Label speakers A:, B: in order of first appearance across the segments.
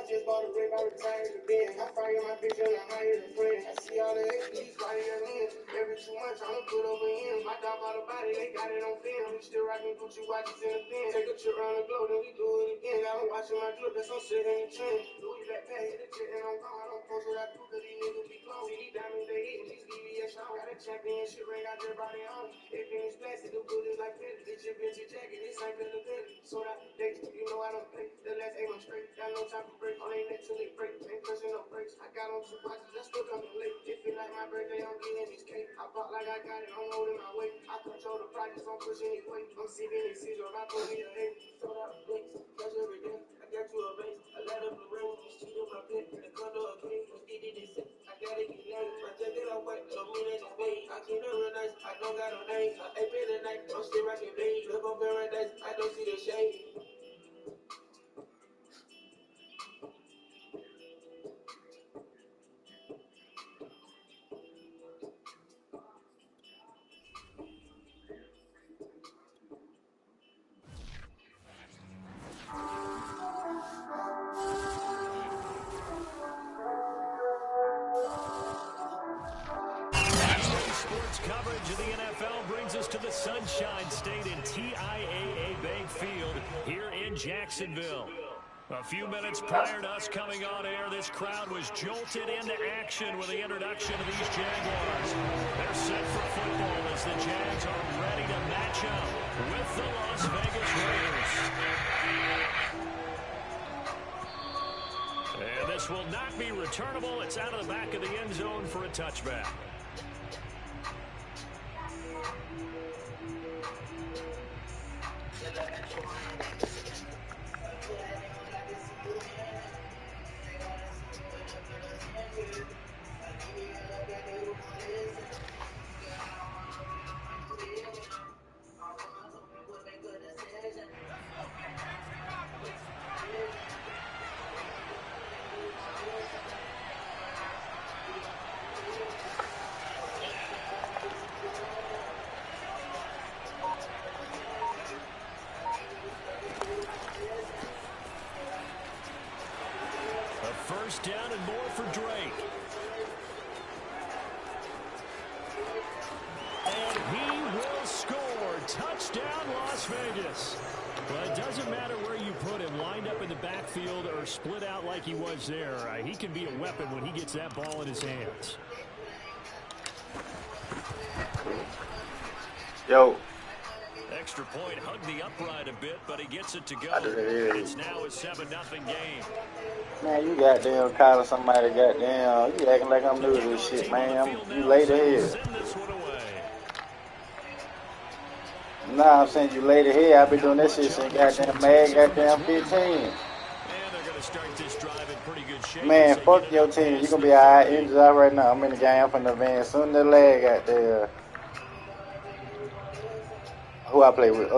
A: just bought a brick, I retired the bin. I fire my bitch and I hired a friend. I see all the HDs fighting their men. Every 2 months, I'm gonna put over in. My dog bought a body, they got it on film. We still rocking Gucci watches in the bin. Take a trip around the globe, then we do it again. Now I'm watching my drip, that's on shit in the trend. Louis backpack, hit the jet and I'm gone. I don't post what I do, cause these niggas be close. See, these diamonds, they hitting these VVS show. Got a championship ring, I just brought it home. They finish plastic, the bullets like Petty. This your vintage jacket, this ain't Pella Petty. Sold out the dates, you know I don't play. The last 8 months straight, got no time for break. On ain't neck till it break, ain't pressing no brakes. I got on 2 watches, I still coming late. It feel like my birthday, I'm getting this cake. I bought like I got it, I'm holding my weight. I control the projects, I'm pushing it weight. I'm sitting in seizure, I put me a hate. Sold out the dates, cash every day. I got you a base, a lot of blue rings. Just cheat on my pit, the color of cake. I'm still in this set, I gotta get named. My jacket on white, don't mean that it's made. I keep it real nice, I don't got no name. I ain't been a night, I'm still rocking beige. Live on paradise, I don't see the shade.
B: Coverage of the NFL brings us to the Sunshine State in TIAA Bank Field here in Jacksonville. A few minutes prior to us coming on air, this crowd was jolted into action with the introduction of these Jaguars. They're set for football as the Jags are ready to match up with the Las Vegas Raiders. And this will not be returnable. It's out of the back of the end zone for a touchback. First down and more for Drake. And he will score. Touchdown, Las Vegas. Well, it doesn't matter where you put him, lined up in the backfield or split out like he was there. He can be a weapon when he gets that ball in his hands.
C: Yo.
B: Extra point, hugged the upright a bit, but he gets it to go. It's now a 7-0 game.
C: Man, you goddamn calling somebody goddamn. You acting like I'm new to this shit, man. You late ahead. Nah, I'm saying you late ahead. I've been doing this shit since goddamn Mag goddamn 15. Man, fuck your team. You gonna be alright. Injured out right now. I'm in the game from the van. Soon the leg got there. Who I play with?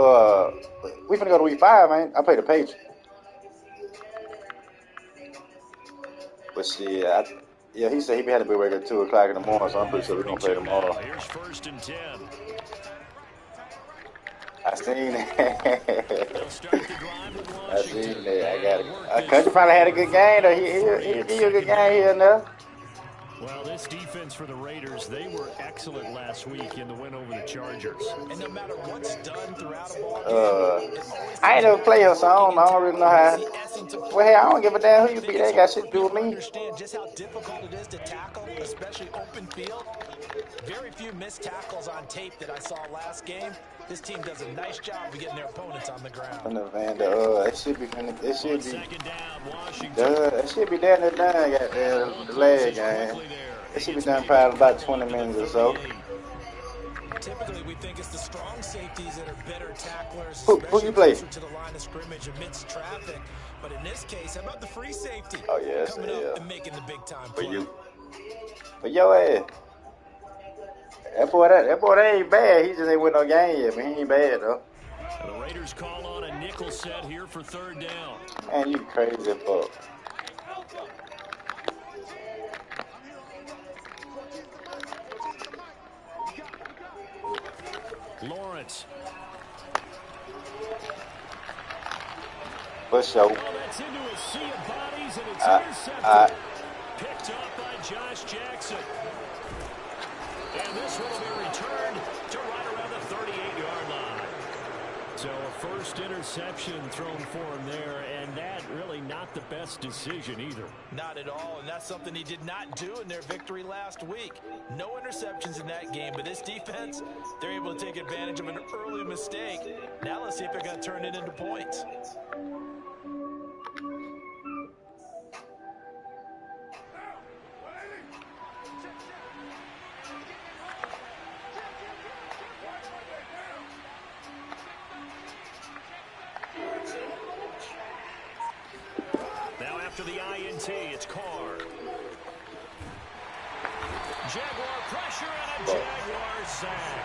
C: We finna go to week 5, man. I play the Patriots. But shit, yeah, he said he had to be awake at 2 o'clock in the morning, so I'm pretty sure we're gonna play tomorrow.
B: Here's 1st and 10.
C: I seen that. I seen that. I got it. Country probably had a good game, though. He'll give you a good game here and there.
B: Well, this defense for the Raiders, they were excellent last week in the win over the Chargers. And no matter what's done throughout a ball game,
C: I ain't never play her, so I don't really know how. Well, hey, I don't give a damn who you beat. They got shit to do with me.
D: Understand just how difficult it is to tackle, especially open field. Very few missed tackles on tape that I saw last game. This team does a nice job of getting their opponents on the ground.
C: It should be down and done, goddamn, the leg game. It should be done probably about 20 minutes or so.
D: Typically, we think it's the strong safeties that are better tacklers,
C: who you play?
D: To the line of scrimmage amidst traffic. But in this case, how about the free safety?
C: Oh, yes,
D: coming up and making the big time play.
C: For you. For your ass. That boy ain't bad. He just ain't win no game yet, but he ain't bad, though.
B: The Raiders call on a nickel set here for 3rd down.
C: Man, you crazy fuck.
B: Lawrence.
C: For sure.
B: Well, that's into a sea of bodies. carries, and it's intercepted. Picked up by Josh Jackson. And this one will be returned to right around the 38-yard line. So a first interception thrown for him there, and that really not the best decision either.
D: Not at all, and that's something he did not do in their victory last week. No interceptions in that game, but this defense, they're able to take advantage of an early mistake. Now let's see if they're going to turn it into points.
B: To the INT, it's Carr. Jaguar pressure and a Jaguar sack.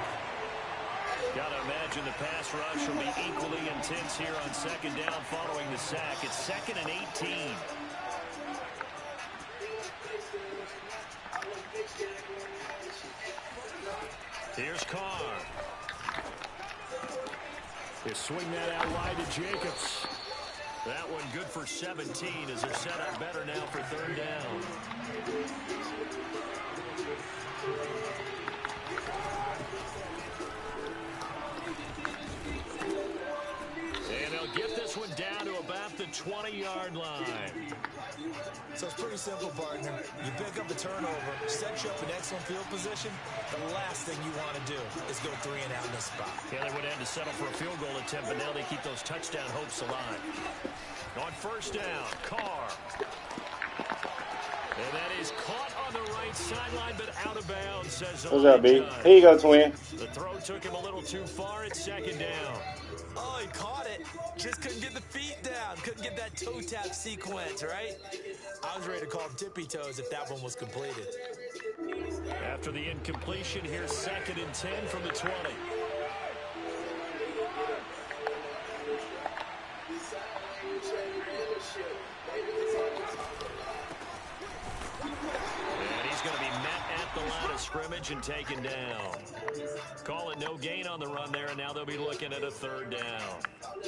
B: Gotta imagine the pass rush will be equally intense here on second down following the sack. It's 2nd and 18. Here's Carr. They swing that out wide to Jacobs. That one good for 17 as they're set up better now for third down. And they'll get this one down to about the 20-yard line.
D: So it's pretty simple, partner. You pick up a turnover, set you up in excellent field position. The last thing you want to do is go 3 and out in this spot.
B: Yeah, they would have to settle for a field goal attempt, but now they keep those touchdown hopes alive. On first down, Carr. And that is caught on the right sideline, but out of bounds, says
C: What's up, B? Here you go, twin.
B: The throw took him a little too far. It's 2nd down.
D: Oh, he caught it. Just couldn't get the feet down. Couldn't get that toe tap sequence, right? I was ready to call him tippy toes if that one was completed.
B: After the incompletion, here's 2nd and 10 from the 20. And he's going to be met at the line of scrimmage and taken down. Call it no gain on the run there, and now they'll be looking at a third down.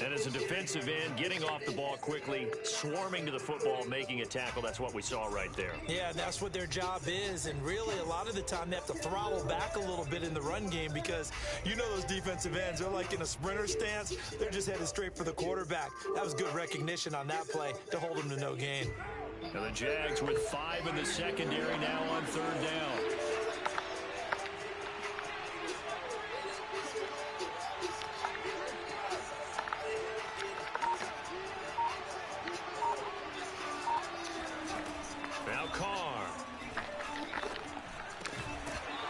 B: And as a defensive end, getting off the ball quickly, swarming to the football, making a tackle, that's what we saw right there.
D: Yeah, that's what their job is, and really a lot of the time they have to throttle back a little bit in the run game because you know those defensive ends, they're like in a sprinter stance. They're just headed straight for the quarterback. That was good recognition on that play to hold them to no gain.
B: And the Jags with 5 in the secondary now on third down. Now Carr.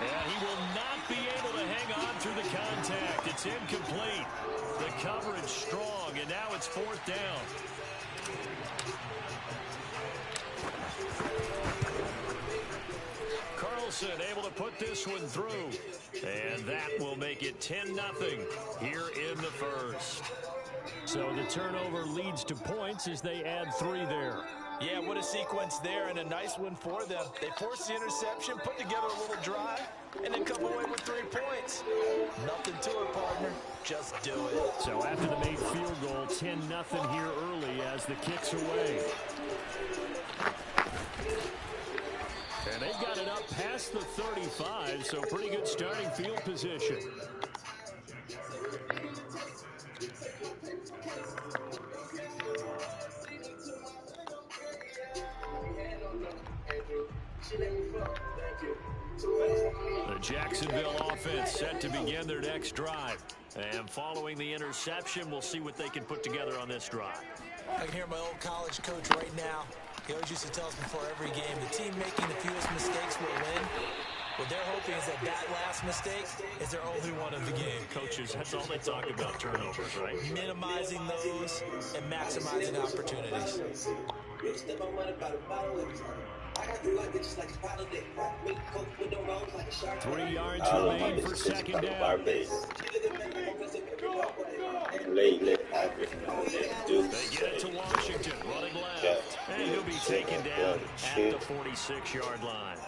B: And he will not be able to hang on through the contact. It's incomplete. The coverage strong, and now it's 4th down. Carlson able to put this one through. And that will make it 10-0 here in the first. So the turnover leads to points as they add 3 there.
D: Yeah, what a sequence there, and a nice one for them. They forced the interception, put together a little drive, and then come away with 3 points. Nothing to it, partner. Just do it.
B: So after the made field goal, 10-0 here early as the kick's away. And they've got it up past the 35, so pretty good starting field position. The Jacksonville offense set to begin their next drive. And following the interception, we'll see what they can put together on this drive.
D: I can hear my old college coach right now. He always used to tell us before every game, the team making the fewest mistakes will win. What they're hoping is that that last mistake is their only one of the game.
B: Coaches, that's all they talk about, turnovers, right?
D: Minimizing those and maximizing opportunities.
B: 3 yards remain for second down. They get it to Washington, running left. And he'll be taken down at the 46-yard line.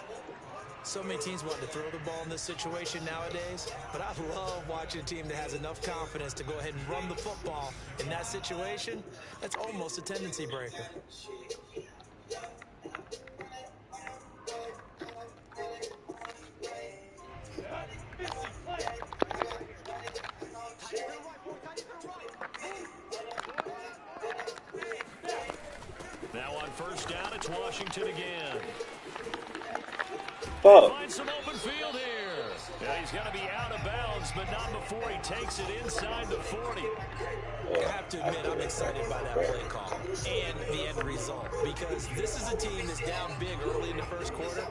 D: So many teams want to throw the ball in this situation nowadays, but I love watching a team that has enough confidence to go ahead and run the football. In that situation, that's almost a tendency breaker.
B: Now on first down, it's Washington again.
C: Fuck.
B: Find some open field here. Yeah, he's going to be out of bounds, but not before he takes it inside the 40.
D: I have to admit, I'm excited by that play call and the end result, because this is a team that's down big early in the first quarter,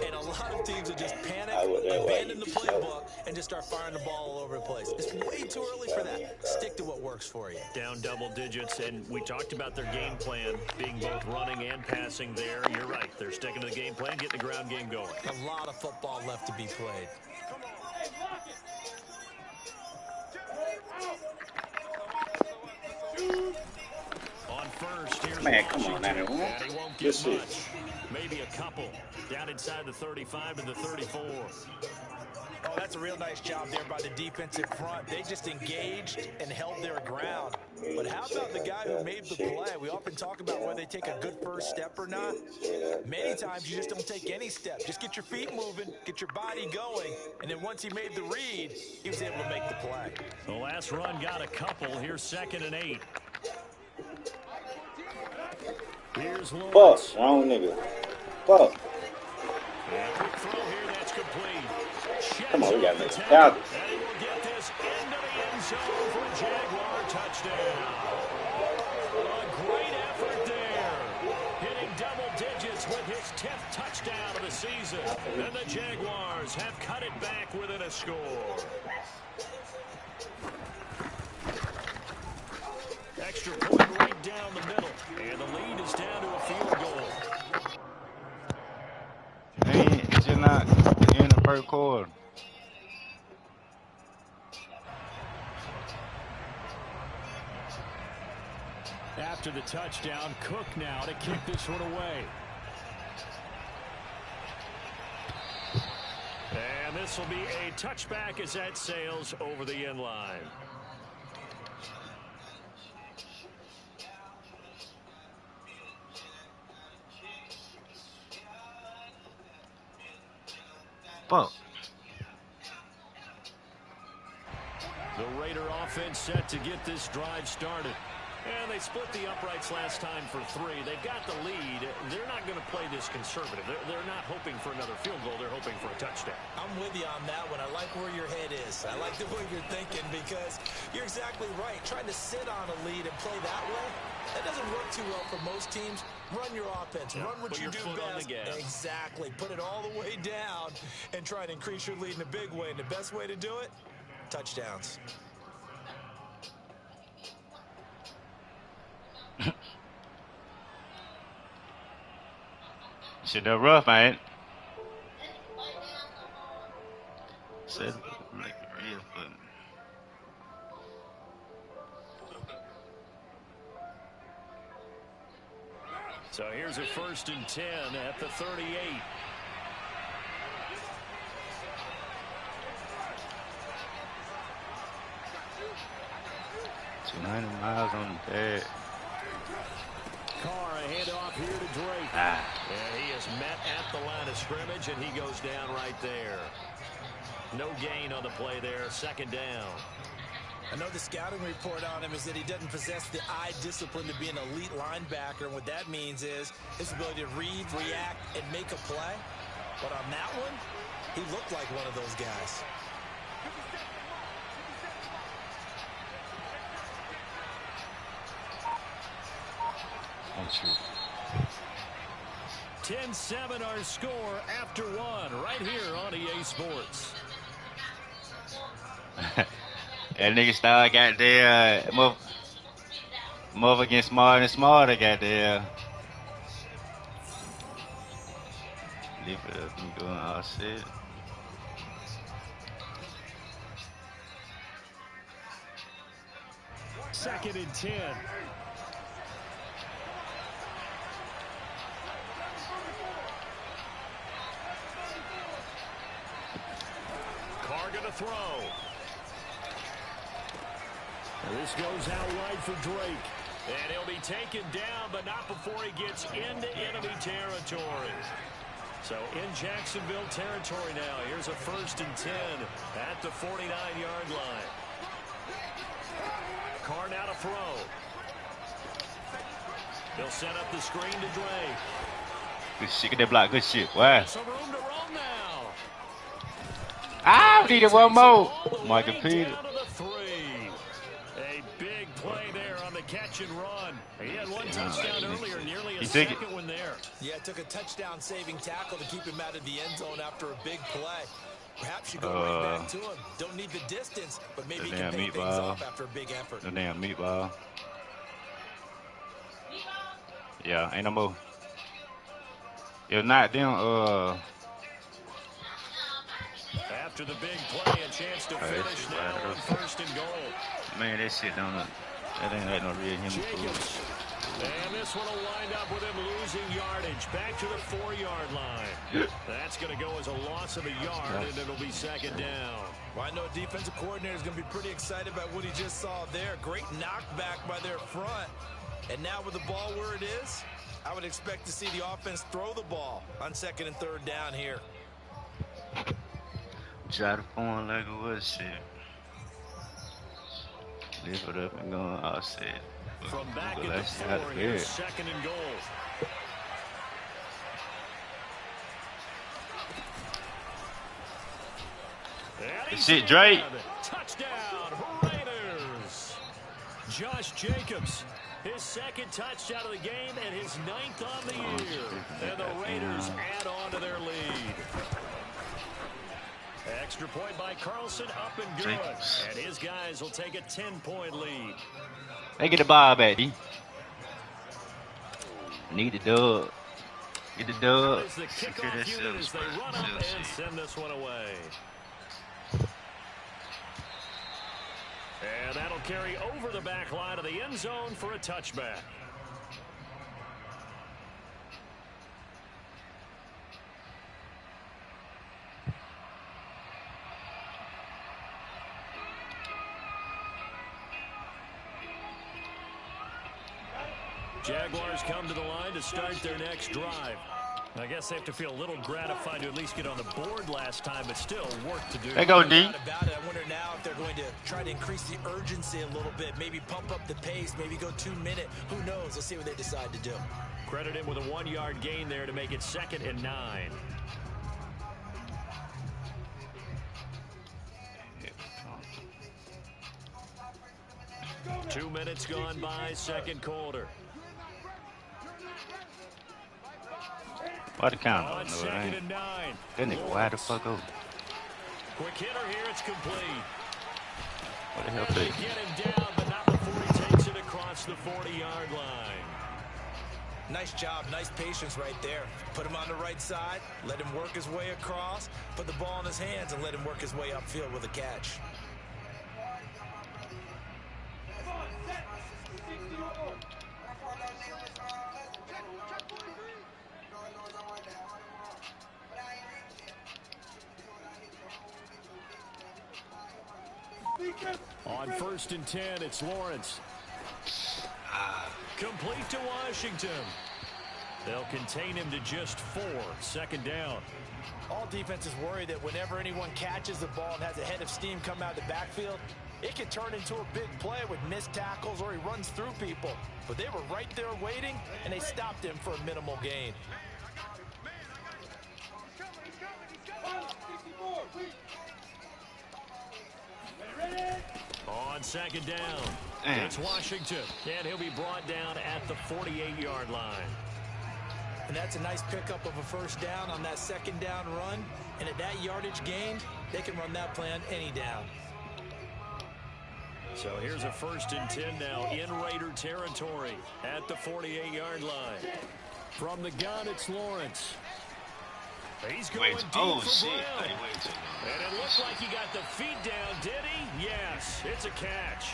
D: and a lot of teams will just panic, abandon the playbook, and just start firing the ball all over the place. It's way too early for that. Stick to what works for you.
B: Down double digits, and we talked about their game plan being both running and passing there. You're right. They're sticking to the game plan, getting the ground game going.
D: A lot of football left to be played.
B: On first, here's
C: Man, come on,
B: Washington.
C: man.
B: And he won't get much. Maybe a couple. Down inside the 35 to the 34.
D: Oh, that's a real nice job there by the defensive front. They just engaged and held their ground. But how about the guy who made the play? We often talk about whether they take a good first step or not. Many times you just don't take any step. Just get your feet moving, get your body going, and then once he made the read, he was able to make the play.
B: The last run got a couple. Here's 2nd and 8. Here's Lawrence.
C: Fuck. Wrong nigga. Fuck.
B: And quick throw here, that's complete.
C: Come on, we got to make it.
B: And he will get this into the end zone for a Jaguar touchdown. A great effort there. Hitting double digits with his 10th touchdown of the season. And the Jaguars have cut it back within a score. Extra point right down the middle. And the lead is down to a field goal.
E: It's just not in the first quarter.
B: After the touchdown, Cook now to kick this one away. And this will be a touchback as that sails over the end line.
E: Fuck.
B: The Raider offense set to get this drive started. And they split the uprights last time for 3. They've got the lead. They're not going to play this conservative. They're not hoping for another field goal. They're hoping for a touchdown.
D: I'm with you on that one. I like where your head is. I like the way you're thinking, because you're exactly right. Trying to sit on a lead and play that way, that doesn't work too well for most teams. Run your offense. Run what you do best. Exactly. Put it all the way down and try to increase your lead in a big way. And the best way to do it, touchdowns.
E: Shit, that rough, ain't it? Said like real fun.
B: So here's a 1st and 10 at the 38.
E: 200 miles on the tag.
B: Carr, a handoff here to Drake. And he is met at the line of scrimmage, and he goes down right there. No gain on the play there. 2nd down.
D: I know the scouting report on him is that he doesn't possess the eye discipline to be an elite linebacker, and what that means is his ability to read, react, and make a play. But on that one, he looked like one of those guys.
E: That's true.
B: 10-7 our score after 1 right here on EA Sports.
E: That nigga style got there, motherfucking smarter and smarter got there. Leave it up and going all shit.
B: Second and 10. Carr gonna throw. And this goes out wide for Drake. And he'll be taken down, but not before he gets into enemy territory. So in Jacksonville territory now. Here's a 1st and 10 at the 49-yard line. Carr now to throw. He'll set up the screen to Dre.
E: Good shit. Get that block. Good shit. Wow.
B: Some room to roll now.
E: Ah, we needed one more. Michael Peter.
B: A big play there on the catch and run. He had one touchdown earlier, nearly a
E: second
B: one there.
D: Yeah, it took a touchdown-saving tackle to keep him out of the end zone after a big play. Perhaps you go right back to him. Don't need the distance, but maybe you can pay things off after a big effort.
E: The damn meatball. Yeah, ain't no more. If not, them,
B: After the big play, a chance to finish now on 1st and goal.
E: Man, that shit don't look. That ain't like no real human food.
B: And this one will wind up with him losing yardage back to the 4-yard line. That's going to go as a loss of a yard, and it'll be 2nd down.
D: Well, I know a defensive coordinator is going to be pretty excited about what he just saw there. Great knockback by their front. And now with the ball where it is, I would expect to see the offense throw the ball on 2nd and 3rd down here.
E: Try to form like it was shit. Lift it up and go all set.
B: From back at the 4, here's 2nd and goal.
E: That's it, Drake.
B: Touchdown, Raiders. Josh Jacobs, his 2nd touchdown of the game and his 9th on the year. And the Raiders add on to their lead. Extra point by Carlson, up and good. And his guys will take a 10-point lead.
E: They get the ball back, D. Need the dub. Get the dub.
B: The kickoff unit as they run up and send this one away. And that'll carry over the back line of the end zone for a touchback. Jaguars come to the line to start their next drive. I guess they have to feel a little gratified to at least get on the board last time, but still work to do.
E: They go D.
D: I wonder now if they're going to try to increase the urgency a little bit, maybe pump up the pace, maybe go 2-minute. Who knows? Let's see what they decide to do.
B: Credit him with a 1-yard gain there to make it 2nd and 9. 2 minutes gone by, 2nd quarter.
E: What the count?
B: On 2nd and 9.
E: That nigga wide the fuck over.
B: Quick hitter here, it's complete.
E: What the hell play?
B: Get him down, but not before he takes it across the 40-yard line.
D: Nice job, nice patience right there. Put him on the right side, let him work his way across, put the ball in his hands, and let him work his way upfield with a catch.
B: On 1st and 10, it's Lawrence. Complete to Washington. They'll contain him to just 4. 2nd down.
D: All defenses worry that whenever anyone catches the ball and has a head of steam come out of the backfield, it can turn into a big play with missed tackles or he runs through people. But they were right there waiting, and they stopped him for a minimal gain.
B: On 2nd down, it's Washington, and he'll be brought down at the 48-yard line.
D: And that's a nice pickup of a 1st down on that 2nd down run. And at that yardage gained, they can run that play on any down.
B: So here's a 1st and 10 now in Raider territory at the 48-yard line. From the gun, it's Lawrence. He's going deep for Brown. And it looked like he got the feet down, did he? Yes, it's a catch.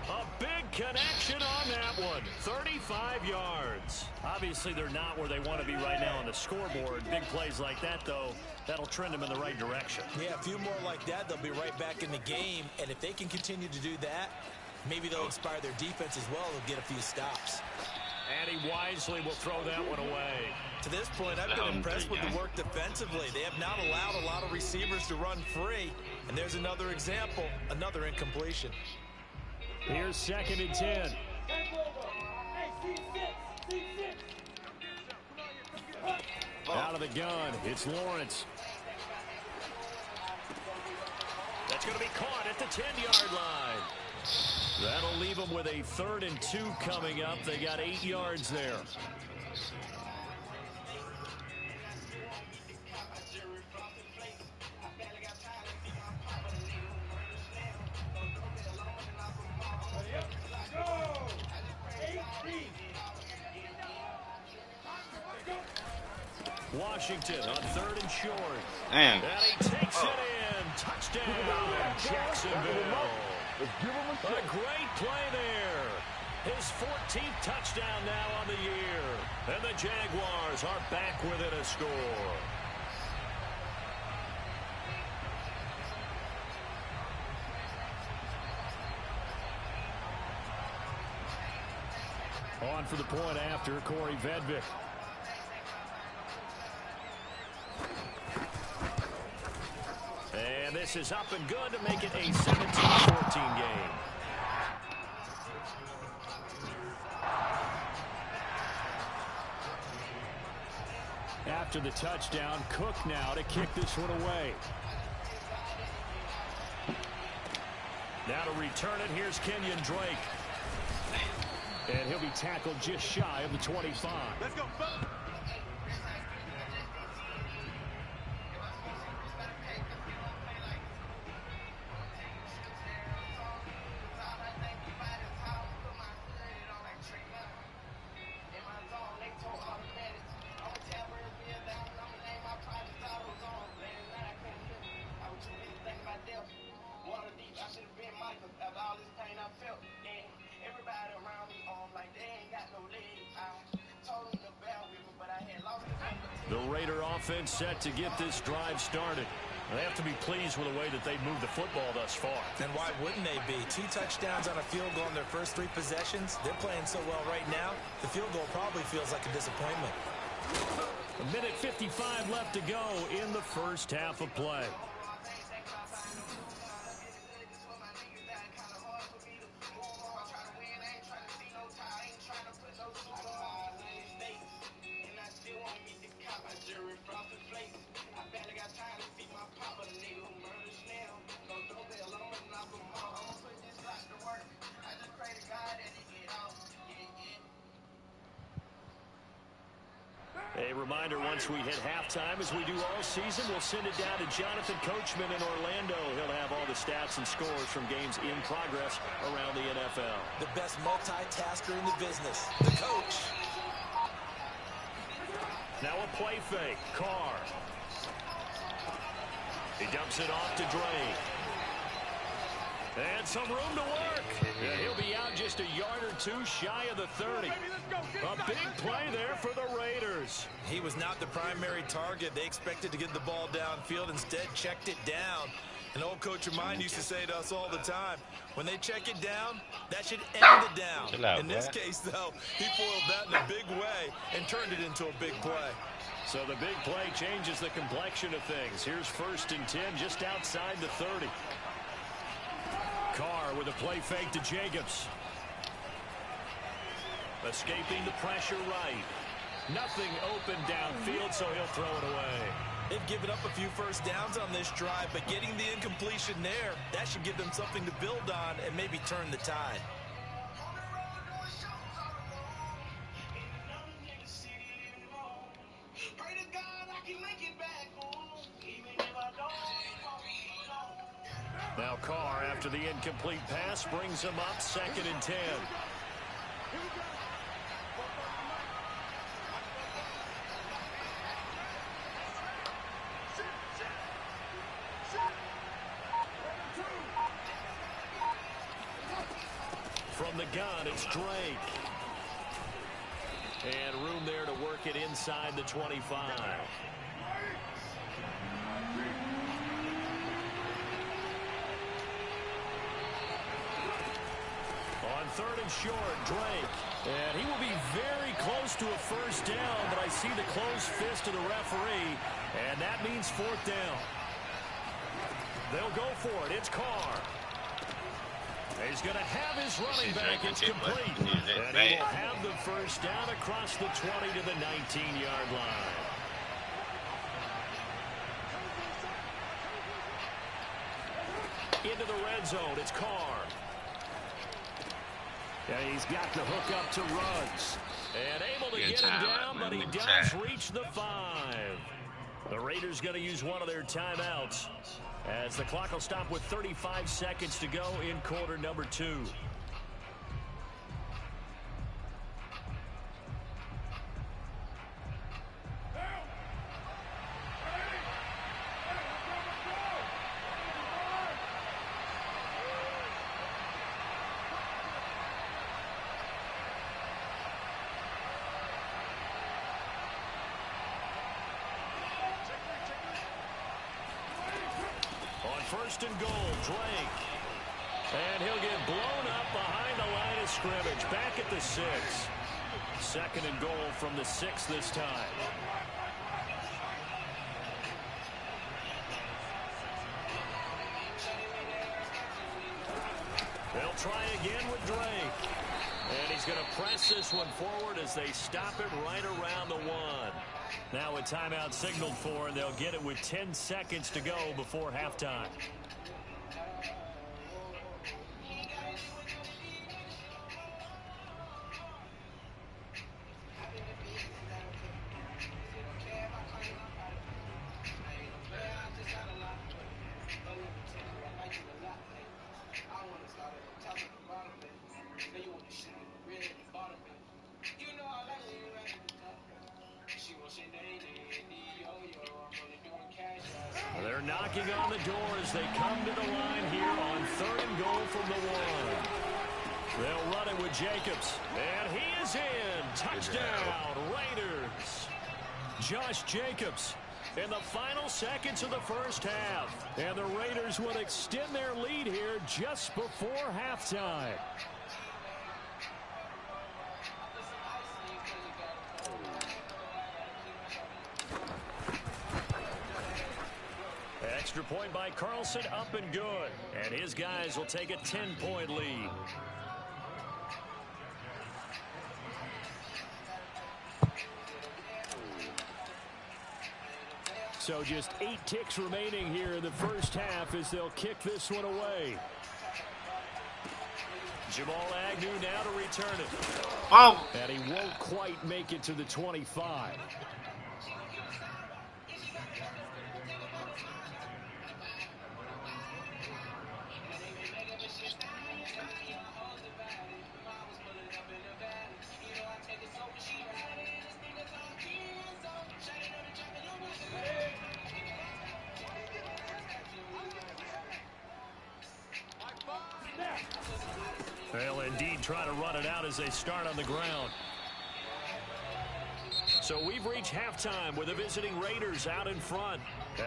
B: A big connection on that one. 35 yards. Obviously, they're not where they want to be right now on the scoreboard. Big plays like that, though, that'll trend them in the right direction.
D: Yeah, a few more like that, they'll be right back in the game. And if they can continue to do that, maybe they'll inspire their defense as well. They'll get a few stops.
B: And he wisely will throw that one away.
D: To this point, I've been impressed with the work defensively. They have not allowed a lot of receivers to run free. And there's another example, another incompletion.
B: Here's 2nd and 10. of the gun. It's Lawrence. That's going to be caught at the 10-yard line. That'll leave them with a 3rd and 2 coming up. They got 8 yards there. Washington on 3rd and short.
E: And
B: he takes it in. Touchdown, Jacksonville. A great play there. His 14th touchdown now on the year. And the Jaguars are back within a score. On for the point after, Corey Vedvik. And this is up and good to make it a 17-14 game. After the touchdown, Cook now to kick this one away. Now to return it, here's Kenyon Drake. And he'll be tackled just shy of the 25.
D: Let's go.
B: The Raider offense set to get this drive started. They have to be pleased with the way that they've moved the football thus far.
D: And why wouldn't they be? 2 touchdowns on a field goal in their first 3 possessions. They're playing so well right now, the field goal probably feels like a disappointment.
B: 1:55 left to go in the first half of play. A reminder, once we hit halftime, as we do all season, we'll send it down to Jonathan Coachman in Orlando. He'll have all the stats and scores from games in progress around the NFL.
D: The best multitasker in the business, the coach.
B: Now a play fake. Carr. He dumps it off to Drake. And some room to work. And he'll be out just a yard or 2 shy of the 30. A big play there for the Raiders.
D: He was not the primary target. They expected to get the ball downfield. Instead, checked it down. An old coach of mine used to say to us all the time, when they check it down, that should end the down. In this case, though, he foiled that in a big way and turned it into a big play.
B: So the big play changes the complexion of things. Here's 1st and 10 just outside the 30. Carr with a play fake to Jacobs. Escaping the pressure right. Nothing open downfield, so he'll throw it away.
D: They've given up a few first downs on this drive, but getting the incompletion there, that should give them something to build on and maybe turn the tide.
B: Now Carr, after the incomplete pass, brings him up 2nd and 10. From the gun, it's Drake. And room there to work it inside the 25. On 3rd and short, Drake. And he will be very close to a first down, but I see the closed fist of the referee, and that means 4th down. They'll go for it. It's Carr. He's going to have his running back. It's complete. And he will have the first down across the 20 to the 19-yard line. Into the red zone, it's Carr. And he's got the hook up to Ruggs. And able to get him down, but he does reach the 5. The Raiders going to use one of their timeouts as the clock will stop with 35 seconds to go in quarter number 2. First and goal, Drake. And he'll get blown up behind the line of scrimmage. Back at the 6. Second and goal from the 6 this time. They'll try again with Drake. And he's going to press this one forward as they stop it right around the 1. Now a timeout signaled for, and they'll get it with 10 seconds to go before halftime. They're knocking on the door as they come to the line here on 3rd and goal from the 1. They'll run it with Jacobs. And he is in. Touchdown, Raiders. Josh Jacobs in the final seconds of the first half. And the Raiders will extend their lead here just before halftime. Extra point by Carlson, up and good. And his guys will take a 10-point lead. So just 8 ticks remaining here in the first half as they'll kick this one away. Jamal Agnew now to return it.
E: Oh!
B: And he won't quite make it to the 25. They'll indeed try to run it out as they start on the ground. So we've reached halftime with the visiting Raiders out in front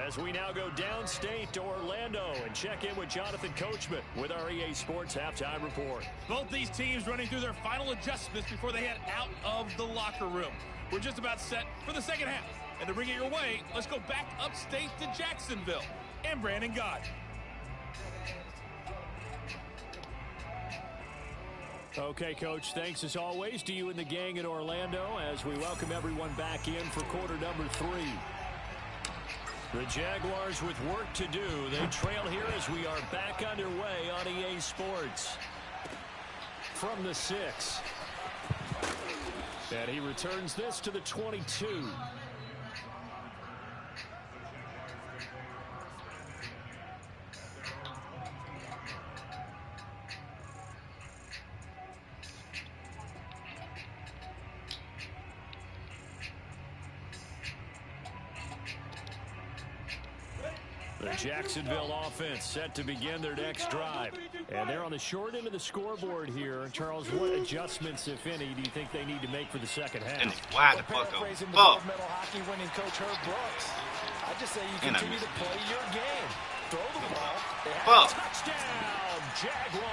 B: as we now go downstate to Orlando and check in with Jonathan Coachman with our EA Sports Halftime Report.
F: Both these teams running through their final adjustments before they head out of the locker room. We're just about set for the second half. And to bring it your way, let's go back upstate to Jacksonville and Brandon Gott.
B: Okay, Coach, thanks as always to you and the gang in Orlando as we welcome everyone back in for quarter number 3. The Jaguars with work to do. They trail here as we are back underway on EA Sports. From the 6. And he returns this to the 22. The Jacksonville offense set to begin their next drive. And they're on the short end of the scoreboard here. Charles, what adjustments, if any, do you think they need to make for the second half?
E: And wide the fuck up.
D: Developmental hockey winning coach Herb Brooks. I just say you continue to play your game. Throw the ball.
B: Touchdown, Jaguars.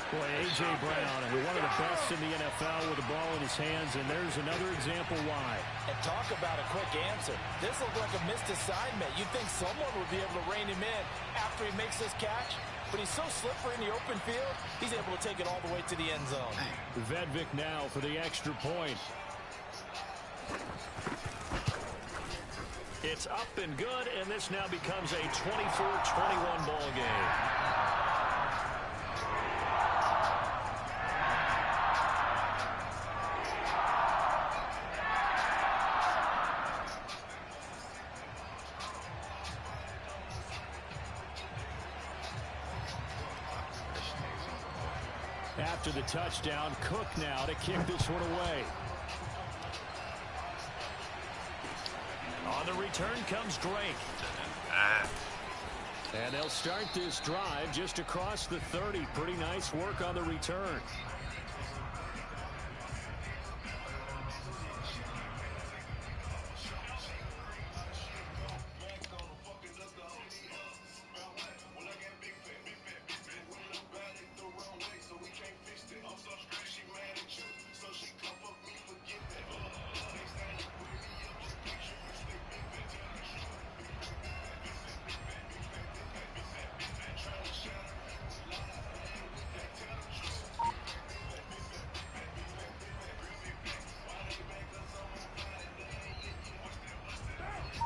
B: Boy, A.J. Brown, one of the best in the NFL with the ball in his hands, and there's another example why.
D: And talk about a quick answer. This looked like a missed assignment. You'd think someone would be able to rein him in after he makes this catch, but he's so slippery in the open field, he's able to take it all the way to the end zone.
B: Vedvik now for the extra point. It's up and good, and this now becomes a 24-21 ball game. After the touchdown, Cook now to kick this one away. On the return comes Drake. And they'll start this drive just across the 30. Pretty nice work on the return.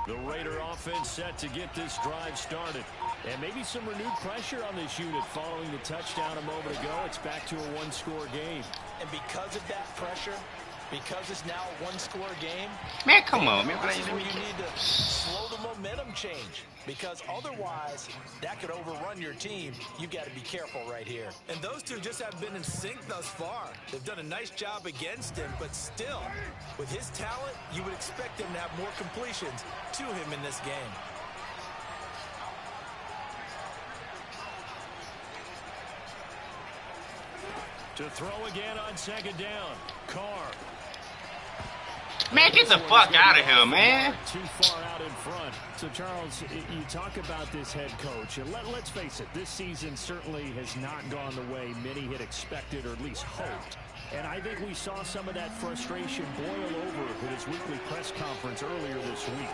B: The Raider offense set to get this drive started. And maybe some renewed pressure on this unit following the touchdown a moment ago. It's back to a one-score game.
D: And because of that pressure, because it's now a one-score game,
E: Man, come on, man.
D: this is where you need to slow the momentum change. Because otherwise, that could overrun your team. You've got to be careful right here. And those two just have been in sync thus far. They've done a nice job against him, but still, with his talent, you would expect him to have more completions to him in this game.
B: To throw again on second down. Carr.
E: Man, get the fuck out of here, man.
B: Too far out in front. So, Charles, you talk about this head coach. And let's face it, this season certainly has not gone the way many had expected or at least hoped. And I think we saw some of that frustration boil over with his weekly press conference earlier this week.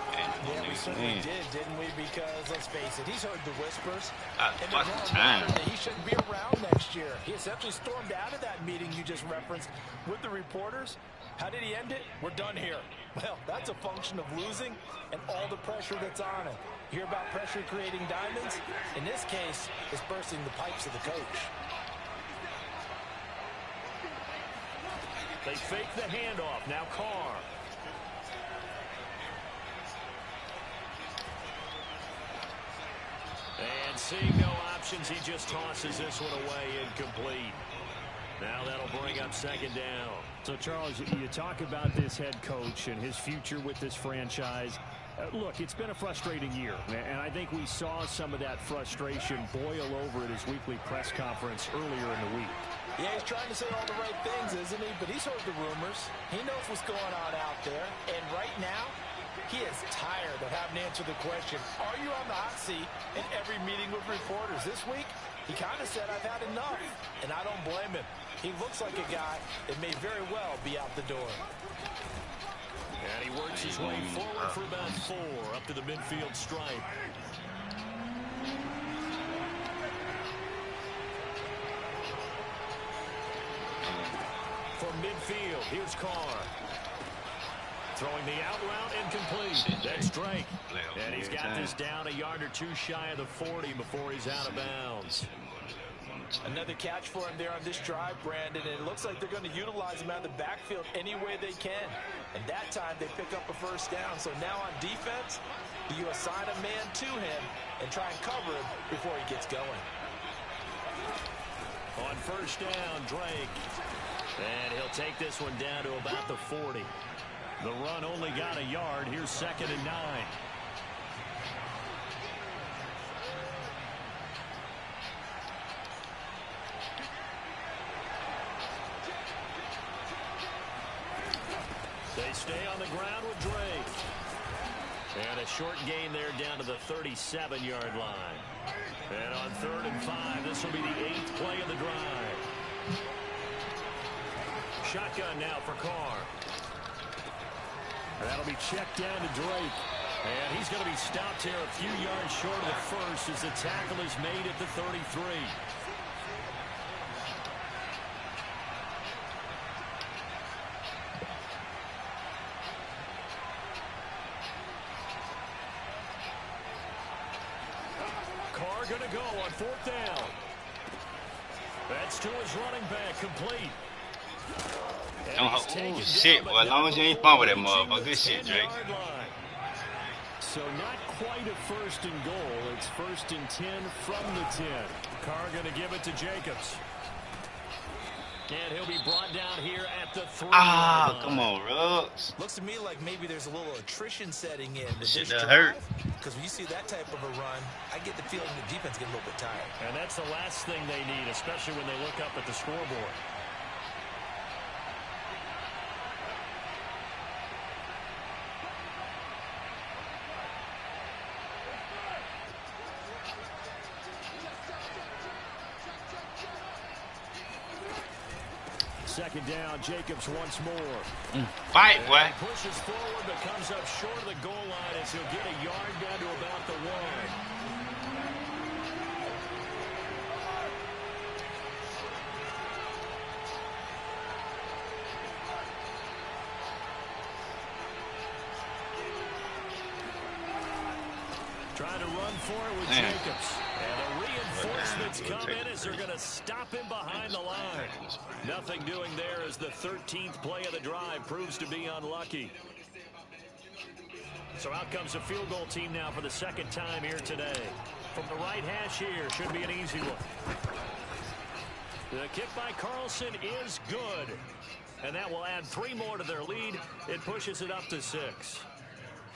D: Yeah, we certainly did, didn't we? Because, let's face it, he's heard the whispers.
E: Fucking time.
D: That he shouldn't be around next year. He essentially stormed out of that meeting you just referenced with the reporters. How did he end it? We're done here. Well, that's a function of losing and all the pressure that's on him. You hear about pressure creating diamonds? In this case, it's bursting the pipes of the coach.
B: They fake the handoff. Now Carr. And seeing no options, he just tosses this one away incomplete. Now that'll bring up second down. So, Charles, you talk about this head coach and his future with this franchise. Look, it's been a frustrating year, and I think we saw some of that frustration boil over at his weekly press conference earlier in the week.
D: Yeah, he's trying to say all the right things, isn't he? But he's heard the rumors. He knows what's going on out there. And right now, he is tired of having to answer the question, are you on the hot seat in every meeting with reporters? This week, he kind of said, I've had enough. And I don't blame him. He looks like a guy that may very well be out the door.
B: And he works his way forward for about 4 up to the midfield stripe. From midfield, here's Carr. Throwing the out route incomplete. That's Drake. And he's got this down a yard or two shy of the 40 before he's out of bounds.
D: Another catch for him there on this drive, Brandon. And it looks like they're going to utilize him out of the backfield any way they can. And that time they pick up a first down. So now on defense, you assign a man to him and try and cover him before he gets going.
B: On first down, Drake. And he'll take this one down to about the 40. The run only got a yard. Here's 2nd and 9. They stay on the ground with Drake. And a short gain there down to the 37-yard line. And on 3rd and 5, this will be the 8th play of the drive. Shotgun now for Carr. And that'll be checked down to Drake. And he's going to be stopped here a few yards short of the first as the tackle is made at the 33. are going to go on 4th down. That's to his running back, complete.
E: Oh, shit, boy. As long as you ain't fumble that motherfucker. Good shit, Drake.
B: So not quite a 1st and goal. It's 1st and 10 from the 10. Carr going to give it to Jacobs. And he'll be brought down here at the 3.
E: Ah, come on, Ruggs.
D: Looks to me like maybe there's a little attrition setting in.
E: Shit, that hurt.
D: Because when you see that type of a run, I get the feeling the defense get a little bit tired.
B: And that's the last thing they need, especially when they look up at the scoreboard. Second down, Jacobs once more.
E: Fight, boy.
B: Pushes forward, but comes up short of the goal line as he'll get a yard down to about the 1. Trying to run for it with Jacobs. And the reinforcements come in as they're going to stop him behind the line. Nothing doing there as the 13th play of the drive proves to be unlucky. So out comes a field goal team now for the 2nd time here today. From the right hash here, should be an easy one. The kick by Carlson is good. And that will add 3 more to their lead. It pushes it up to 6.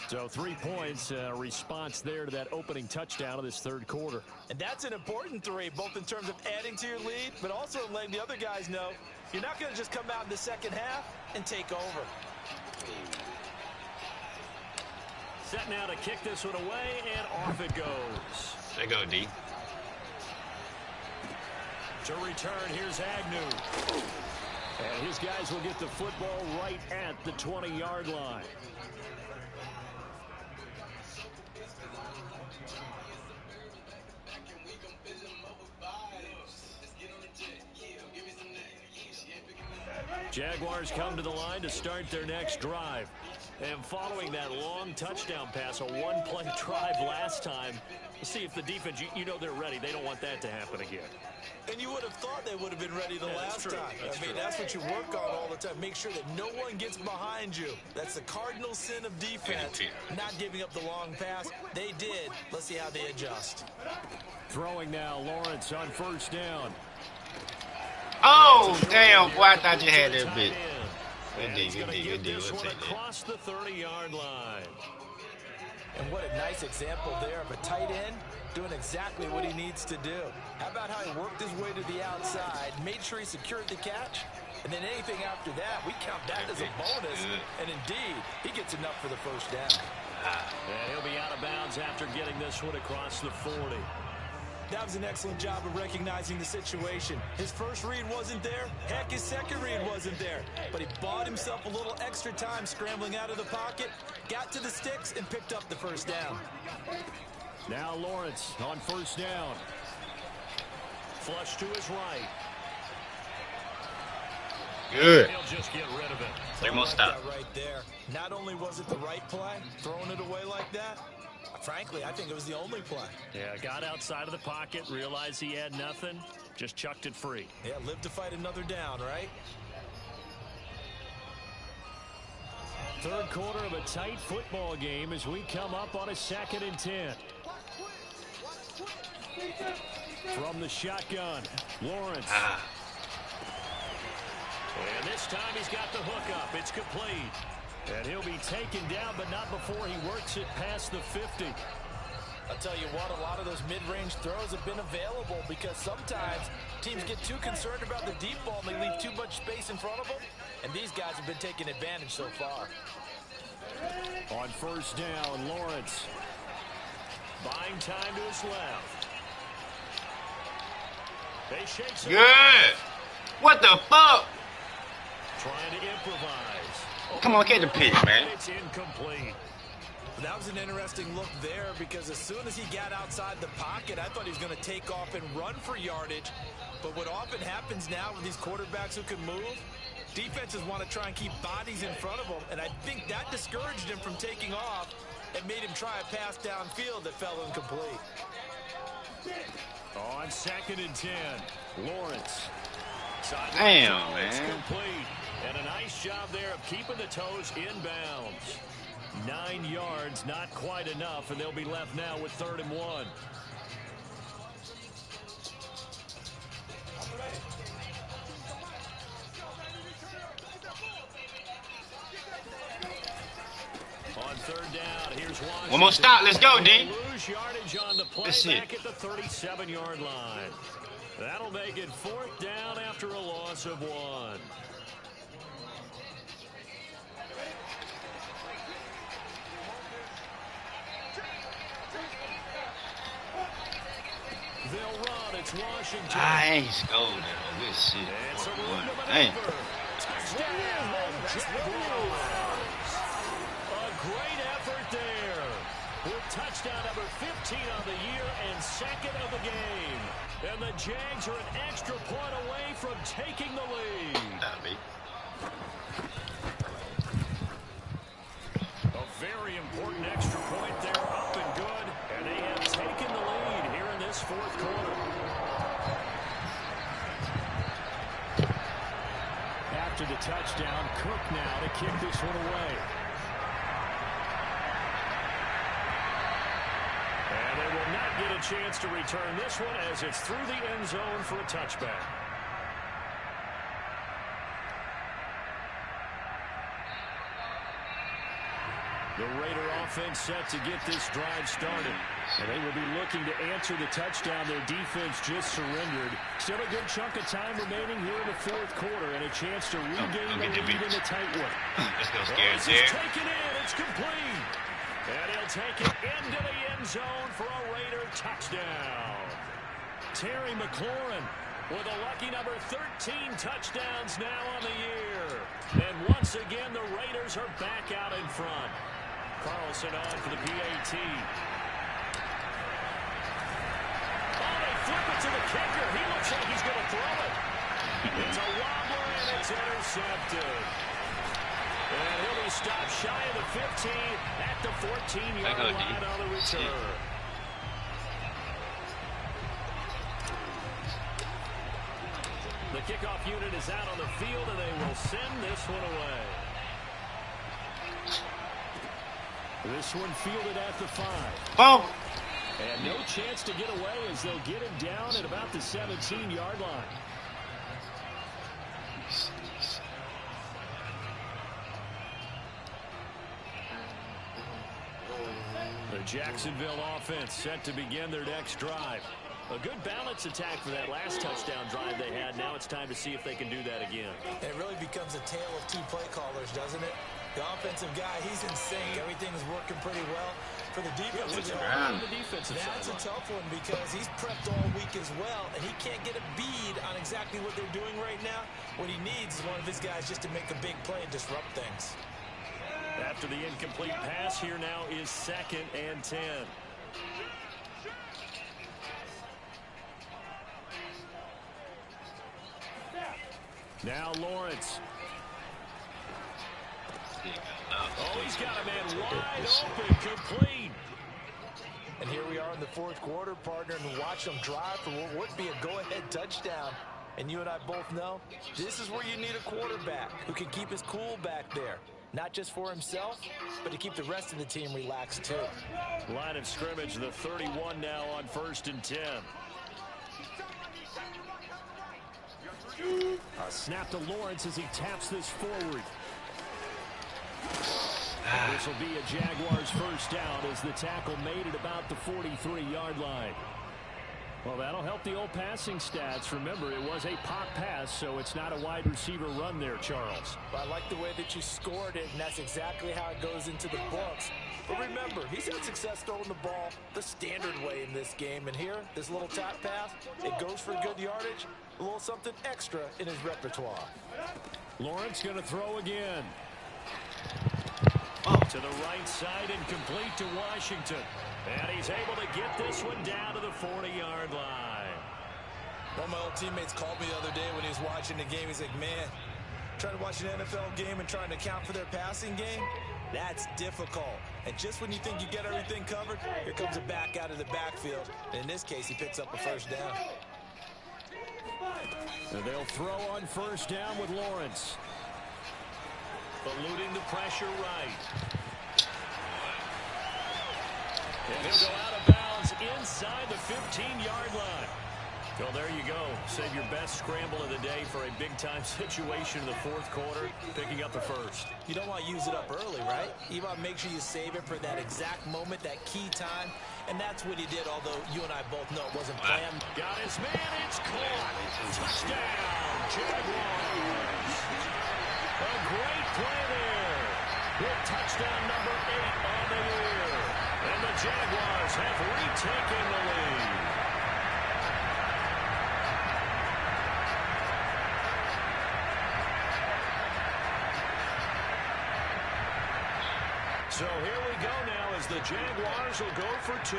B: So 3 points, response there to that opening touchdown of this 3rd quarter.
D: And that's an important 3, both in terms of adding to your lead, but also letting the other guys know you're not going to just come out in the 2nd half and take over.
B: Set now to kick this one away, and off it goes.
E: There go, D.
B: To return, here's Agnew. And his guys will get the football right at the 20-yard line. Jaguars come to the line to start their next drive. And following that long touchdown pass, a 1-play drive last time, let's see if the defense, you know they're ready. They don't want that to happen again.
D: And you would have thought they would have been ready the last time. That's what you work on all the time. Make sure that no one gets behind you. That's the cardinal sin of defense, not giving up the long pass. They did. Let's see how they adjust.
B: Throwing now, Lawrence on 1st down.
E: Oh, damn, boy, I thought you had that bit. Good D. We'll take that.
B: Across the 30-yard line.
D: And what a nice example there of a tight end doing exactly what he needs to do. How about how he worked his way to the outside, made sure he secured the catch, and then anything after that, we count that as a bonus. And indeed, he gets enough for the 1st down.
B: And he'll be out of bounds after getting this one across the 40.
D: That was an excellent job of recognizing the situation. His first read wasn't there. Heck, his second read wasn't there. But he bought himself a little extra time scrambling out of the pocket, got to the sticks, and picked up the 1st down.
B: Now Lawrence on 1st down. Flush to his right.
E: Good.
B: He'll just get rid of it.
E: They won't stop.
D: Right there. Not only was it the right play, throwing it away like that, frankly, I think it was the only play.
B: Yeah, got outside of the pocket, realized he had nothing, just chucked it free.
D: Yeah, live to fight another down, right?
B: 3rd quarter of a tight football game as we come up on a 2nd and 10. From the shotgun, Lawrence. And this time he's got the hook up. It's complete. And he'll be taken down, but not before he works it past the 50.
D: I'll tell you what, a lot of those mid-range throws have been available because sometimes teams get too concerned about the deep ball and they leave too much space in front of them. And these guys have been taking advantage so far.
B: On 1st down, Lawrence. Buying time to his left. They shake some.
E: Good. What the fuck?
B: Trying to improvise.
E: Come on, get the pitch, man.
B: It's incomplete.
D: That was an interesting look there because as soon as he got outside the pocket, I thought he was going to take off and run for yardage. But what often happens now with these quarterbacks who can move, defenses want to try and keep bodies in front of them, and I think that discouraged him from taking off and made him try a pass downfield that fell incomplete.
B: On 2nd and 10, Lawrence.
E: Damn, man.
B: Complete. And a nice job there of keeping the toes inbounds. 9 yards, not quite enough, and they'll be left now with 3rd and 1. On 3rd down, here's Washington.
E: One more stop. Let's go, D.
B: Lose yardage on the play back at the 37-yard line. That'll make it 4th down after a loss of 1. They'll run. It's Washington.
E: Nice go there. Good shit.
B: It's a run to
E: Damn.
B: touchdown, Jaguars. A great effort there. With touchdown number 15 on the year and 2nd of the game. And the Jags are an extra point away from taking the lead. A very important extra point there, up and good. And they have taken the lead here in this 4th quarter. After the touchdown, Cook now to kick this one away. And they will not get a chance to return this one as it's through the end zone for a touchback. The Raider offense set to get this drive started. And they will be looking to answer the touchdown their defense just surrendered. Still a good chunk of time remaining here in the 4th quarter and a chance to regain the lead in the tight one.
E: Let's go, scared there.
B: Taken in. It's complete. And he'll take it into the end zone for a Raider touchdown. Terry McLaurin with a lucky number 13 touchdowns now on the year. And once again, the Raiders are back out in front. Carlson on for the PAT. Oh, they flip it to the kicker. He looks like he's going to throw it. It's a wobbler, and it's intercepted. And he'll be stopped shy of the 15 at the 14-yard line on the return. The kickoff unit is out on the field, and they will send this one away. This one fielded at the 5.
E: Oh.
B: And no chance to get away as they'll get him down at about the 17-yard line. The Jacksonville offense set to begin their next drive. A good balance attack for that last touchdown drive they had. Now it's time to see if they can do that again.
D: It really becomes a tale of 2 play callers, doesn't it? The offensive guy, he's insane. Everything's working pretty well. For the defensive side, that's a tough one because he's prepped all week as well, and he can't get a bead on exactly what they're doing right now. What he needs is one of his guys just to make a big play and disrupt things.
B: After the incomplete pass, here now is 2nd and 10. Now Lawrence. Oh, he's got a man wide open, complete.
D: And here we are in the 4th quarter, partner, and watch them drive for what would be a go-ahead touchdown. And you and I both know this is where you need a quarterback who can keep his cool back there. Not just for himself, but to keep the rest of the team relaxed, too.
B: Line of scrimmage, the 31 now on 1st and 10. A snap to Lawrence as he taps this forward. This will be a Jaguars first down as the tackle made it about the 43-yard line. Well, that'll help the old passing stats. Remember, it was a pop pass, so it's not a wide receiver run there, Charles.
D: Well, I like the way that you scored it, and that's exactly how it goes into the books. But remember, he's had success throwing the ball the standard way in this game. And here, this little tap pass, it goes for good yardage, a little something extra in his repertoire.
B: Lawrence going to throw again. To the right side and complete to Washington. And he's able to get this one down to the 40-yard line.
D: One of my old teammates called me the other day when he was watching the game. He's like, man, trying to watch an NFL game and trying to account for their passing game, That's difficult. And just when you think you get everything covered, here comes a back out of the backfield. And in this case, he picks up a first down.
B: And they'll throw on first down with Lawrence. Eluding the pressure right. And he'll go out of bounds inside the 15-yard line. Well, there you go. Save your best scramble of the day for a big-time situation in the fourth quarter, picking up the first.
D: You don't want to use it up early, right? You want to make sure you save it for that exact moment, that key time. And that's what he did, although you and I both know it wasn't planned.
B: Got his man. It's caught. Touchdown, Jaguars. A great play there. With touchdown number 8 on the year. And the Jaguars have retaken the lead. So here we go now as the Jaguars will go for 2.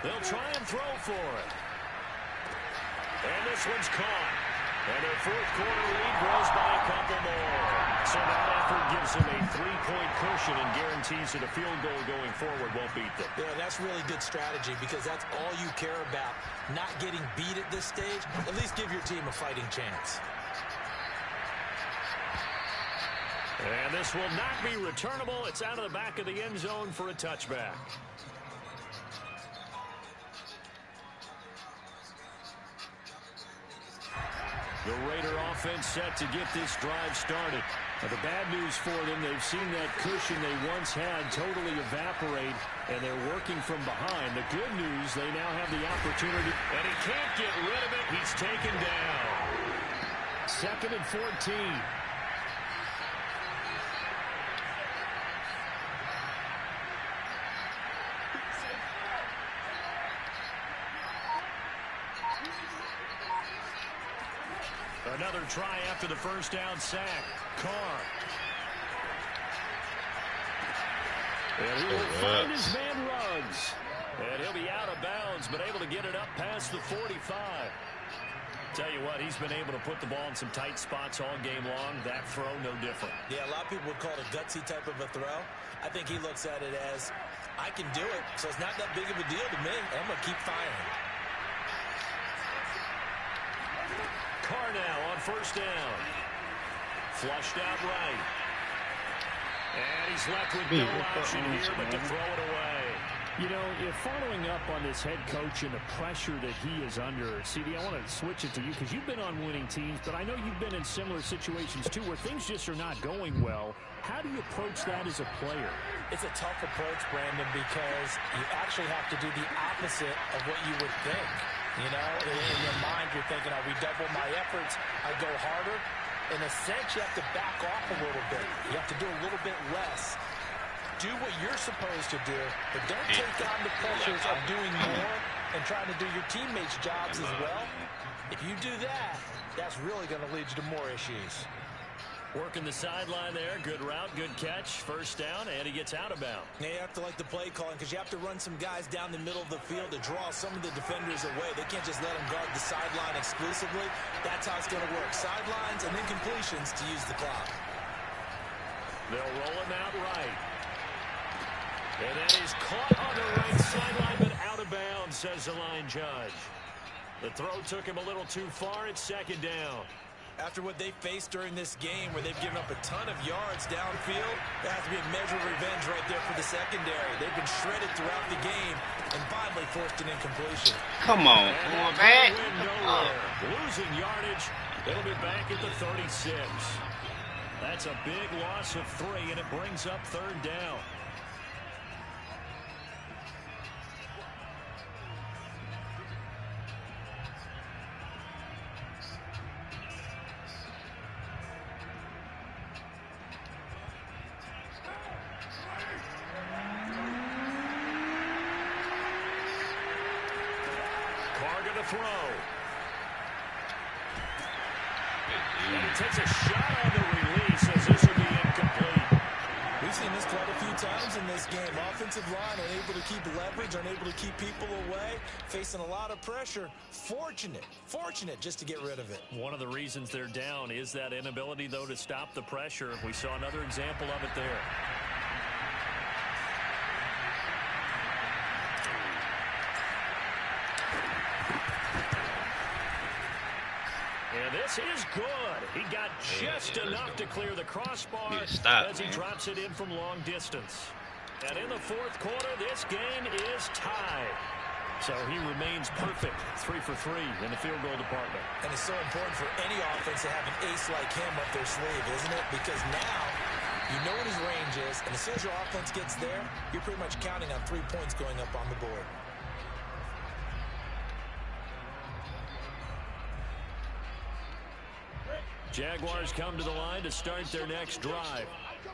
B: They'll try and throw for it. And this one's caught. And their fourth quarter lead grows by a couple more. So that effort gives them a 3-point cushion and guarantees that a field goal going forward won't beat them.
D: Yeah, that's really good strategy because that's all you care about. Not getting beat at this stage. At least give your team a fighting chance.
B: And this will not be returnable. It's out of the back of the end zone for a touchback. The Raider offense set to get this drive started. Now, the bad news for them, they've seen that cushion they once had totally evaporate, and they're working from behind. The good news, they now have the opportunity, and he can't get rid of it. He's taken down. 2nd and 14. Another try after the first down sack. Carr. And he will find his man Ruggs. And he'll be out of bounds, but able to get it up past the 45. Tell you what, he's been able to put the ball in some tight spots all game long. That throw, no different.
D: Yeah, a lot of people would call it a gutsy type of a throw. I think he looks at it as, I can do it, so it's not that big of a deal to me. I'm going to keep firing.
B: Carr now on first down. Flushed out right. And he's left with no option here but to throw it away. You know, if following up on this head coach and the pressure that he is under, CD, I want to switch it to you because you've been on winning teams, but I know you've been in similar situations too where things just are not going well. How do you approach that as a player?
D: It's a tough approach, Brandon, because you actually have to do the opposite of what you would think. You know, in your mind, you're thinking, I redouble my efforts, I go harder. In a sense, you have to back off a little bit. You have to do a little bit less. Do what you're supposed to do, but don't take on the pressures of doing more and trying to do your teammates' jobs as well. If you do that, that's really going to lead you to more issues.
B: Working the sideline there. Good route, good catch. First down, and he gets out of bounds.
D: Yeah, you have to like the play calling because you have to run some guys down the middle of the field to draw some of the defenders away. They can't just let them guard the sideline exclusively. That's how it's going to work. Sidelines and then completions to use the clock.
B: They'll roll him out right. And that is caught on the right sideline, but out of bounds, says the line judge. The throw took him a little too far. It's second down.
D: After what they faced during this game where they've given up a ton of yards downfield, there has to be a measure of revenge right there for the secondary. They've been shredded throughout the game and finally forced an incompletion.
E: Come on, boy, man.
B: Losing yardage. It'll be back at the 36. That's a big loss of 3, and it brings up third down. Throw. And he takes a shot on the release as this will be incomplete.
D: We've seen this quite a few times in this game. Offensive line unable to keep leverage, unable to keep people away, facing a lot of pressure. Fortunate just to get rid of it.
B: One of the reasons they're down is that inability, though, to stop the pressure. We saw another example of it there. And this is good. He got just enough to clear the crossbar as he drops it in from long distance. And in the fourth quarter, this game is tied. So he remains perfect, 3 for 3 in the field goal department.
D: And it's so important for any offense to have an ace like him up their sleeve, isn't it? Because now you know what his range is, and as soon as your offense gets there, you're pretty much counting on 3 points going up on the board.
B: Jaguars come to the line to start their next drive.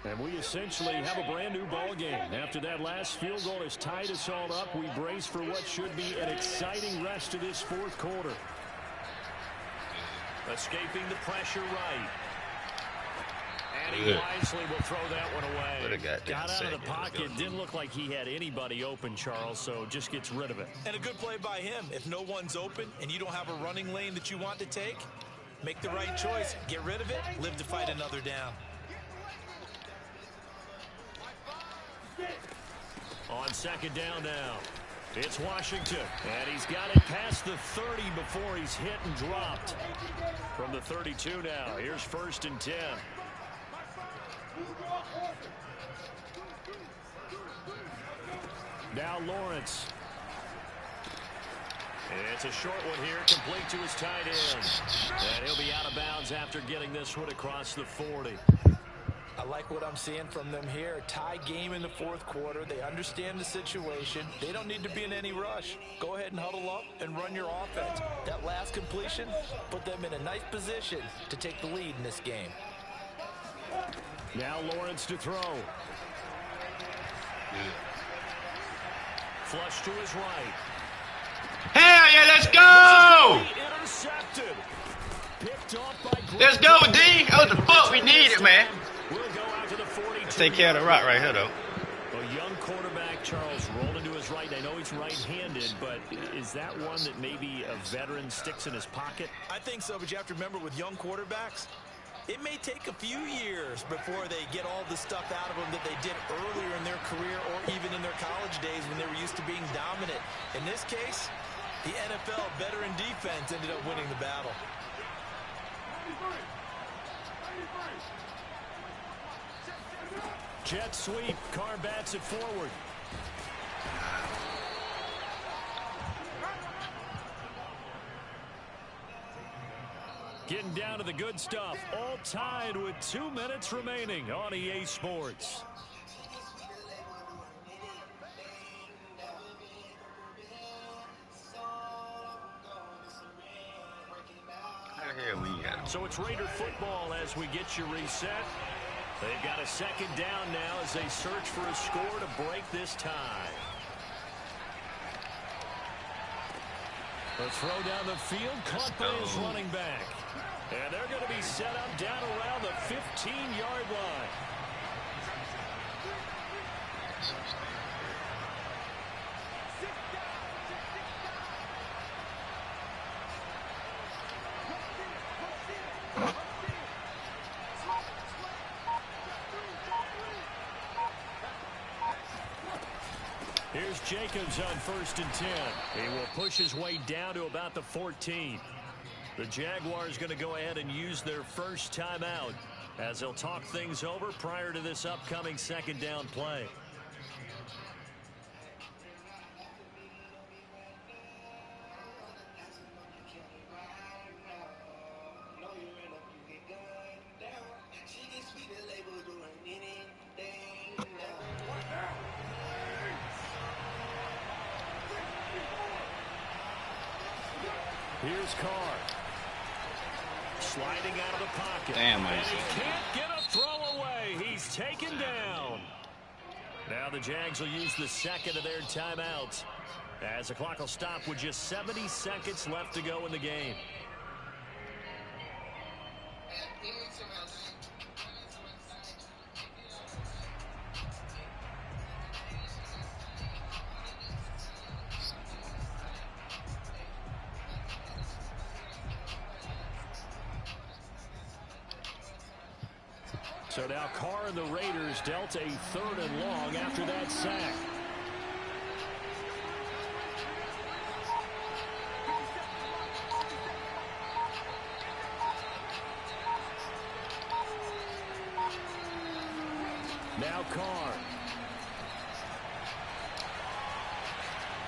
B: And we essentially have a brand new ball game. After that last field goal has tied us all up, we brace for what should be an exciting rest of this fourth quarter. Escaping the pressure right. And he wisely will throw that one away. Got out of the pocket. Didn't look like he had anybody open, Charles, so just gets rid of it.
D: And a good play by him. If no one's open and you don't have a running lane that you want to take, make the right choice. Get rid of it. Live to fight another down.
B: On second down now, it's Washington, and he's got it past the 30 before he's hit and dropped. From the 32 now, here's 1st and 10. Now Lawrence. It's a short one here, complete to his tight end. And he'll be out of bounds after getting this one across the 40.
D: I like what I'm seeing from them here. Tie game in the fourth quarter. They understand the situation. They don't need to be in any rush. Go ahead and huddle up and run your offense. That last completion put them in a nice position to take the lead in this game.
B: Now Lawrence to throw. Flush to his right.
E: Hell yeah, let's go!
B: Intercepted. Picked off by
E: let's go, D. That was the fuck we needed, man.
B: We'll go out to the 42.
E: Let's take care of the rock right here, though.
B: A young quarterback, Charles, rolling to his right. I know he's right-handed, but is that one that maybe a veteran sticks in his pocket?
D: I think so, but you have to remember with young quarterbacks, it may take a few years before they get all the stuff out of them that they did earlier in their career or even in their college days when they were used to being dominant. In this case, the NFL veteran defense ended up winning the battle.
B: Jet sweep. Carr bats it forward. Getting down to the good stuff. All tied with 2 minutes remaining on EA Sports. So it's Raider football as we get you reset. They've got a second down now as they search for a score to break this tie. The throw down the field, caught by his running back. And they're going to be set up down around the 15-yard line. Here's Jacobs on 1st and 10. He will push his way down to about the 14. The Jaguars going to go ahead and use their first timeout as they'll talk things over prior to this upcoming second down play. Here's Carr. Sliding out of the pocket.
E: Damn,
B: and he can't get a throw away. He's taken down. Now the Jags will use the second of their timeouts as the clock will stop with just 70 seconds left to go in the game. So now Carr and the Raiders dealt a 3rd and long after that sack. Now Carr.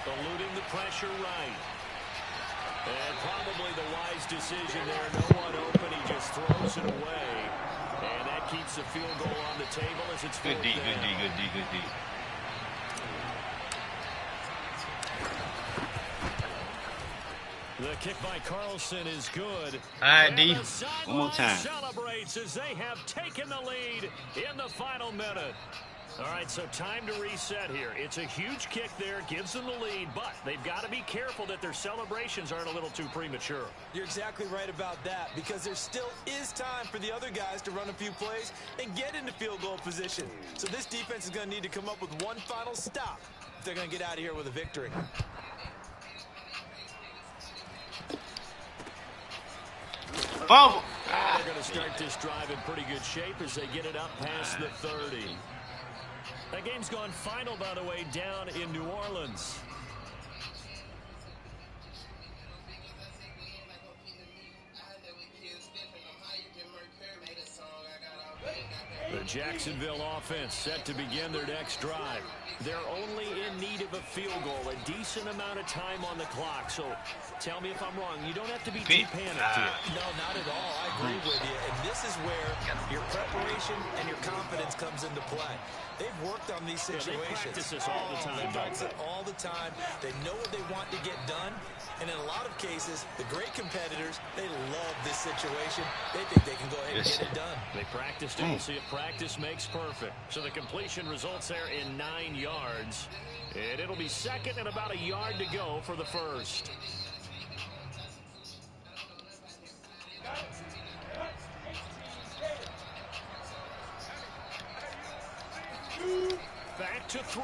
B: Eluding the pressure right. And probably the wise decision there. No one open. He just throws it away. And that keeps the field goal on the table as it's
E: good D, good D, good D, good D.
B: The kick by Carlson is good.
E: All right, D. One more time.
B: Celebrates as they have taken the lead in the final minute. All right, so time to reset here. It's a huge kick there, gives them the lead, but they've got to be careful that their celebrations aren't a little too premature.
D: You're exactly right about that, because there still is time for the other guys to run a few plays and get into field goal position. So this defense is going to need to come up with one final stop if they're going to get out of here with a victory.
E: Oh!
B: They're going to start this drive in pretty good shape as they get it up past the 30. That game's gone final, by the way, down in New Orleans. The Jacksonville offense set to begin their next drive. They're only in need of a field goal, a decent amount of time on the clock. So tell me if I'm wrong. You don't have to be too panicked here.
D: No, not at all. I agree with you. And this is where your preparation and your confidence comes into play. They've worked on these situations.
B: They practice this all the time.
D: They practice it all the time. They know what they want to get done. And in a lot of cases, the great competitors, they love this situation. They think they can go ahead and get it done.
B: They practiced it. We'll see if practice makes perfect. So the completion results there in 9 yards. And it'll be second and about a yard to go for the first. Back to throw.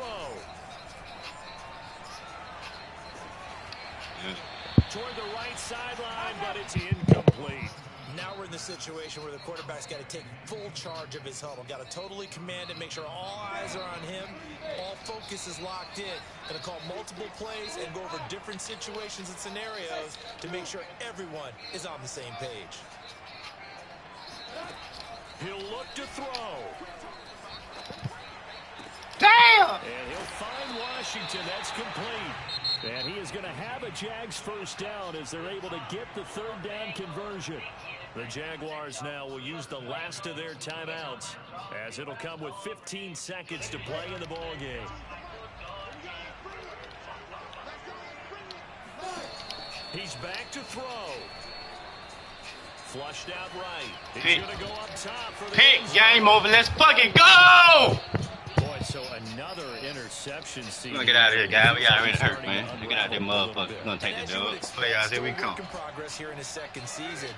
B: Toward the right sideline, but it's incomplete.
D: Now we're in the situation where the quarterback's got to take full charge of his huddle. Got to totally command it, make sure all eyes are on him. All focus is locked in. Going to call multiple plays and go over different situations and scenarios to make sure everyone is on the same page.
B: He'll look to throw.
E: Damn!
B: And he'll find Washington. That's complete. And he is going to have a Jags first down as they're able to get the 3rd down conversion. The Jaguars now will use the last of their timeouts as it'll come with 15 seconds to play in the ball game. He's back to throw. Flushed out right. He's going to go up top for the
E: game over. Let's fucking go!
B: Boy, so another interception.
E: We're gonna get out of here, guys. We got ready to hurt, man. We get out there, motherfucker. We're gonna take the dub. Playoffs, here we come.
D: Progress here in his second season.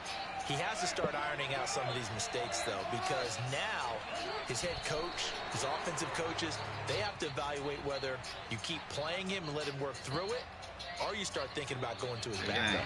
D: He has to start ironing out some of these mistakes, though, because now his head coach, his offensive coaches, they have to evaluate whether you keep playing him and let him work through it, or you start thinking about going to his backup.